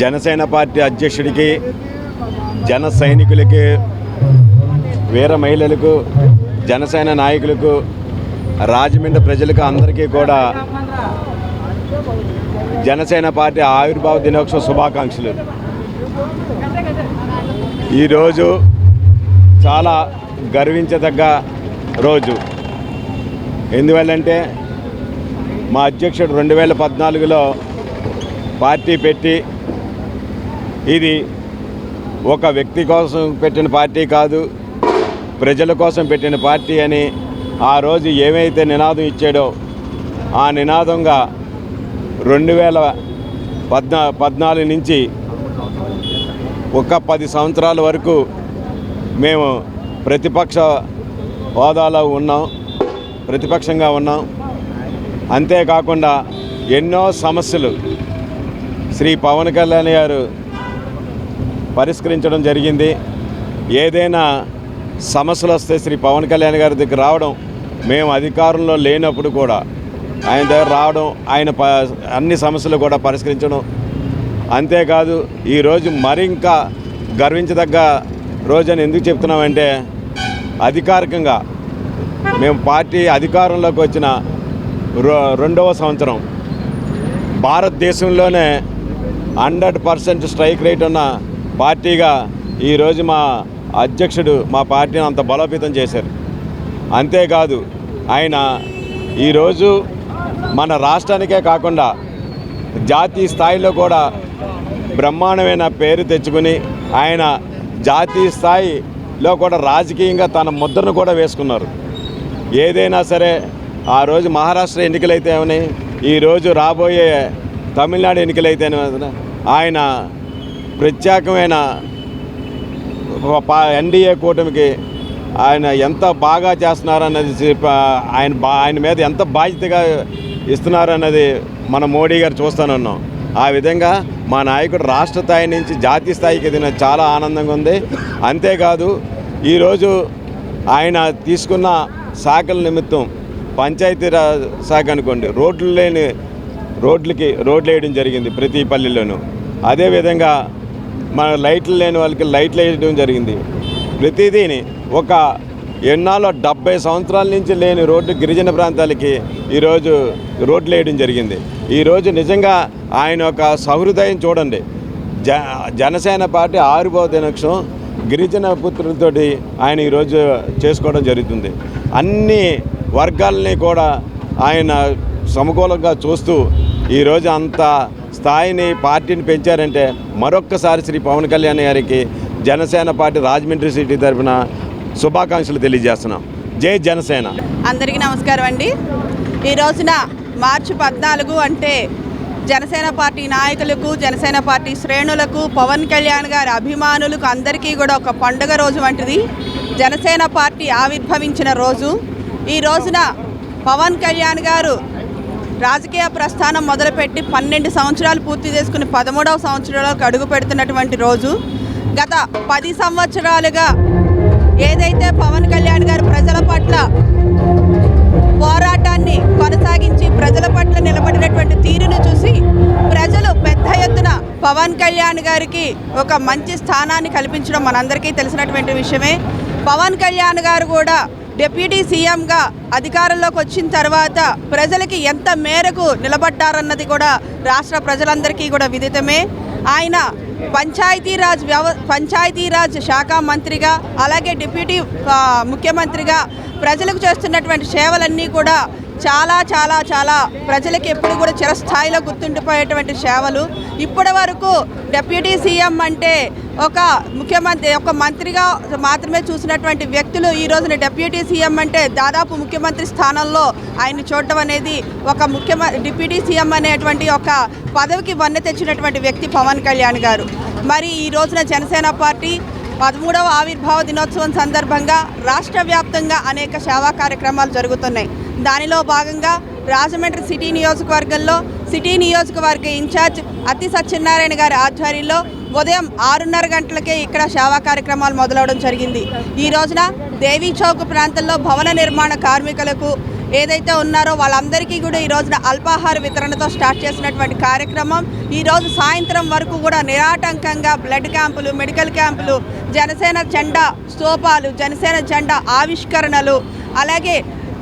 Janasena party అధ్యక్షుడికి, జన సైనికులకి, వీర మహిళలకు, జనసేన నాయకులకు, రాజమండ్రి ప్రజలకు అందరికీ కూడా జనసేన పార్టీ ఆవిర్భావ దినోత్సవ శుభాకాంక్షలు. ఈరోజు చాలా గర్వించదగ్గ రోజు. ఎందువల్లంటే మా అధ్యక్షుడు 2014లో పార్టీ పెట్టి, ఇది ఒక వ్యక్తి కోసం పెట్టిన పార్టీ కాదు, ప్రజల కోసం పెట్టిన పార్టీ అని ఆ రోజు ఏమైతే నినాదం ఇచ్చాడో ఆ నినాదంగా 2014 నుంచి ఒక 10 సంవత్సరాల వరకు మేము ప్రతిపక్ష హోదాలో ఉన్నాం, ప్రతిపక్షంగా ఉన్నాం. అంతేకాకుండా ఎన్నో సమస్యలు శ్రీ పవన్ కళ్యాణ్ గారు పరిష్కరించడం జరిగింది. ఏదైనా సమస్యలు వస్తే శ్రీ పవన్ కళ్యాణ్ గారి దగ్గర రావడం, మేము అధికారంలో లేనప్పుడు కూడా ఆయన దగ్గర రావడం, ఆయన అన్ని సమస్యలు కూడా పరిష్కరించడం. అంతేకాదు ఈరోజు మరింకా గర్వించదగ్గ రోజు అని ఎందుకు చెప్తున్నామంటే, అధికారికంగా మేము పార్టీ అధికారంలోకి వచ్చిన 2వ సంవత్సరం భారతదేశంలోనే 100% స్ట్రైక్ రేట్ ఉన్న పార్టీగా ఈరోజు మా అధ్యక్షుడు మా పార్టీని అంత బలోపేతం చేశారు. అంతేకాదు ఆయన ఈరోజు మన రాష్ట్రానికే కాకుండా జాతీయ స్థాయిలో కూడా బ్రహ్మాండమైన పేరు తెచ్చుకుని ఆయన జాతీయ స్థాయిలో కూడా రాజకీయంగా తన ముద్రను కూడా వేసుకున్నారు. ఏదైనా సరే ఆ రోజు మహారాష్ట్ర ఎన్నికలైతే ఏమని, ఈరోజు రాబోయే తమిళనాడు ఎన్నికలైతే ఆయన ప్రత్యేకమైన ఎన్డీఏ కూటమికి ఆయన ఎంత బాగా చేస్తున్నారన్నది, ఆయన మీద ఎంత బాధ్యతగా ఇస్తున్నారన్నది మన మోడీ గారు చూస్తానున్నాం. ఆ విధంగా మా నాయకుడు రాష్ట్ర స్థాయి నుంచి జాతీయ స్థాయికి ఎదిగిన చాలా ఆనందంగా ఉంది. అంతేకాదు ఈరోజు ఆయన తీసుకున్న శాఖల నిమిత్తం పంచాయతీరాజ్ శాఖ అనుకోండి, రోడ్లు వేయడం జరిగింది ప్రతి పల్లెల్లోనూ. అదేవిధంగా మన లైట్లు లేని వాళ్ళకి లైట్లు వేయడం జరిగింది. ప్రతిదీని ఒక ఎన్నాళ్ళు 70 సంవత్సరాల నుంచి లేని రోడ్డు గిరిజన ప్రాంతాలకి ఈరోజు రోడ్లు వేయడం జరిగింది. ఈరోజు నిజంగా ఆయన ఒక సహృదయం చూడండి. జనసేన పార్టీ ఆవిర్భావ దినోత్సవం గిరిజన పుత్రులతోటి ఆయన ఈరోజు చేసుకోవడం జరుగుతుంది. అన్ని వర్గాలని కూడా ఆయన సమకూలంగా చూస్తూ ఈరోజు అంత స్థాయిని పార్టీని పెంచారంటే మరొక్కసారి శ్రీ పవన్ కళ్యాణ్ గారికి జనసేన పార్టీ రాజమండ్రి సిటీ తరఫున శుభాకాంక్షలు తెలియజేస్తున్నాం. జై జనసేన. అందరికీ నమస్కారం అండి. ఈ రోజున మార్చి 14 అంటే జనసేన పార్టీ నాయకులకు, జనసేన పార్టీ శ్రేణులకు, పవన్ కళ్యాణ్ గారి అభిమానులకు అందరికీ కూడా ఒక పండుగ రోజు వంటిది. జనసేన పార్టీ ఆవిర్భవించిన రోజు. ఈ రోజున పవన్ కళ్యాణ్ గారు రాజకీయ ప్రస్థానం మొదలుపెట్టి 12 సంవత్సరాలు పూర్తి చేసుకుని 13వ సంవత్సరంలోకి అడుగు పెడుతున్నటువంటి రోజు. గత 10 సంవత్సరాలుగా ఏదైతే పవన్ కళ్యాణ్ గారు ప్రజల పట్ల పోరాటాన్ని కొనసాగించి ప్రజల పట్ల నిలబడినటువంటి తీరును చూసి ప్రజలు పెద్ద ఎత్తున పవన్ కళ్యాణ్ గారికి ఒక మంచి స్థానాన్ని కల్పించడం మనందరికీ తెలిసినటువంటి విషయమే. పవన్ కళ్యాణ్ గారు కూడా డిప్యూటీ సీఎంగా అధికారంలోకి వచ్చిన తర్వాత ప్రజలకి ఎంత మేరకు నిలబడ్డారన్నది కూడా రాష్ట్ర ప్రజలందరికీ కూడా విదితమే. ఆయన పంచాయతీరాజ్ శాఖ మంత్రిగా, అలాగే డిప్యూటీ ముఖ్యమంత్రిగా ప్రజలకు చేస్తున్నటువంటి సేవలన్నీ కూడా చాలా చాలా చాలా ప్రజలకు ఎప్పుడు కూడా చిరస్థాయిలో గుర్తుండిపోయేటువంటి సేవలు. ఇప్పటి వరకు డిప్యూటీ సీఎం అంటే ఒక మంత్రిగా మాత్రమే చూసినటువంటి వ్యక్తులు ఈ రోజున డిప్యూటీ సీఎం అంటే దాదాపు ముఖ్యమంత్రి స్థానంలో ఆయన చూడటం అనేది ఒక డిప్యూటీ సీఎం అనేటువంటి ఒక పదవికి వన్నె తెచ్చినటువంటి వ్యక్తి పవన్ కళ్యాణ్ గారు. మరి ఈ రోజున జనసేన పార్టీ 13వ ఆవిర్భావ దినోత్సవం సందర్భంగా రాష్ట్ర వ్యాప్తంగా అనేక సేవా కార్యక్రమాలు జరుగుతున్నాయి. దానిలో భాగంగా రాజమండ్రి సిటీ నియోజకవర్గంలో సిటీ నియోజకవర్గ ఇన్ఛార్జ్ అత్తి సత్యనారాయణ గారి ఆధ్వర్యంలో ఉదయం 6:30 గంటలకే ఇక్కడ సేవా కార్యక్రమాలు మొదలవడం జరిగింది. ఈ రోజున దేవీ చౌక్ ప్రాంతంలో భవన నిర్మాణ కార్మికులకు ఏదైతే ఉన్నారో వాళ్ళందరికీ కూడా ఈ రోజున అల్పాహార వితరణతో స్టార్ట్ చేసినటువంటి కార్యక్రమం ఈరోజు సాయంత్రం వరకు కూడా నిరాటంకంగా బ్లడ్ క్యాంపులు, మెడికల్ క్యాంపులు, జనసేన జెండా స్తూపాలు, జనసేన జెండా ఆవిష్కరణలు, అలాగే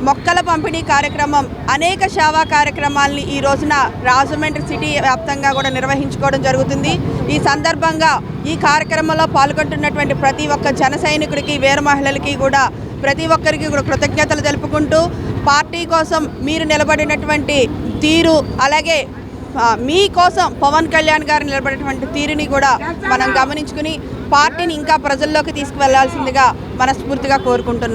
మొక్కల పంపిణీ కార్యక్రమం, అనేక సేవా కార్యక్రమాలని ఈ రోజున రాజమండ్రి సిటీ వ్యాప్తంగా కూడా నిర్వహించుకోవడం జరుగుతుంది. ఈ సందర్భంగా ఈ కార్యక్రమంలో పాల్గొంటున్నటువంటి ప్రతి ఒక్క జన సైనికుడికి, వీర మహిళలకి కూడా ప్రతి ఒక్కరికి కూడా కృతజ్ఞతలు తెలుపుకుంటూ పార్టీ కోసం మీరు నిలబడినటువంటి తీరు, అలాగే మీకోసం పవన్ కళ్యాణ్ గారు నిలబడినటువంటి తీరుని కూడా మనం గమనించుకుని పార్టీని ఇంకా ప్రజల్లోకి తీసుకువెళ్లాల్సిందిగా మనస్ఫూర్తిగా కోరుకుంటున్నాం.